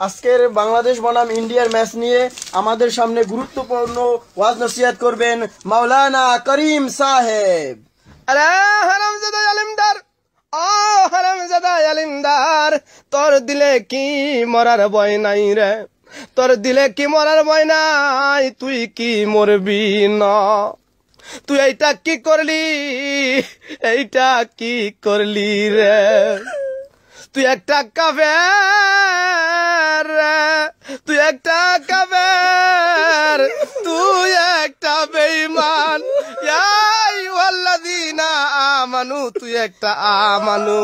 আজকের বাংলাদেশ বনাম ইন্ডিয়ার ম্যাচ নিয়ে আমাদের সামনে গুরুত্বপূর্ণ ওয়াজ নসিহত করবেন মাওলানা করিম সাহেব। আরে হারামজাদা আলিমদার, ও হারামজাদা আলিমদার, তোর দিলে কি মরার ভয় নাই রে? তোর দিলে কি মরার ভয় নাই? তুই কি মরবি না? তুই এইটা কি করলি? এইটা কি করলি রে? তুই একটা কাফের, তুই একটা কাফের, তুই একটা বেঈমান। ইয়া আইয়ুহাল্লাযীনা আমানু, তুই একটা আমানু,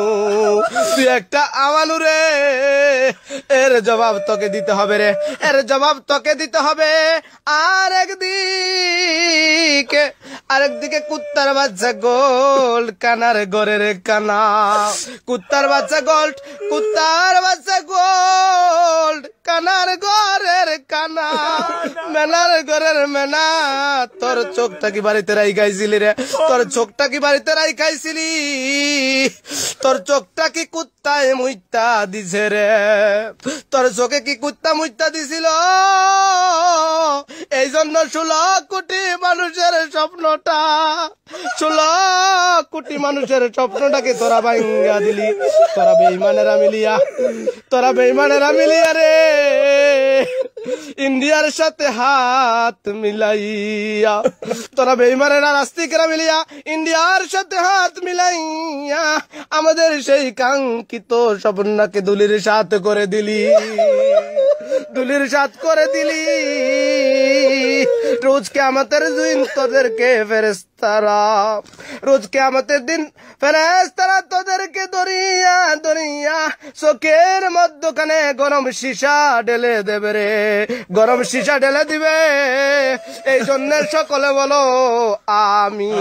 তুই একটা আমানু রে। এর জবাব তোকে দিতে হবে রে, এর জবাব তোকে দিতে হবে। আরেকদিকে কুত্তার বাচ্চা গোল্ড, কানার ঘরের কানা। কুত্তার বাচ্চা গোল্ড, কুত্তার বাচ্চা গোল্ড, কানার ঘরের কানা, মেনার ঘরের মেনা। তোর চোখটা কি বাড়িতে রাইখাইছিলি রে? তোর চোখটা কি বাড়িতে রাইখাইছিলি? তোর চোখটা কি কুত্তায় মুইতা দিছে রে? তোর চোখে কি কুত্তা মুইতা দিছিল? এই জন্য 16 কোটি মানুষের স্বপ্নটা, 16 কোটি মানুষের স্বপ্নটাকে তোরা ভাঙ্গা দিলি। তোরা বেঈমানেরা মিলিয়া, তোরা বেঈমানেরা মিলিয়া রে ইন্ডিয়ার সাথে হাত মিলাইয়া, তোরা বেঈমানেরা নাস্তিকরা মিলিয়া ইন্ডিয়ার সাথে হাত মিলাইয়া আমাদের সেই কাঙ্ক্ষিত স্বপ্নকে দুলির সাথ করে দিলি, দুলির সাথ করে দিলি। রোজ কিয়ামতের দিন তোদেরকে ফেরেশতারা, রোজ কিয়ামতের দিন ফেরেশতারা তোদেরকে দরিয়া দরিয়া চোখের মধ্যখানে গরম সীসা ঢেলে দেবে রে, গরম সীসা ঢেলে দিবে। এই জন্য সকলে বলো আমিন।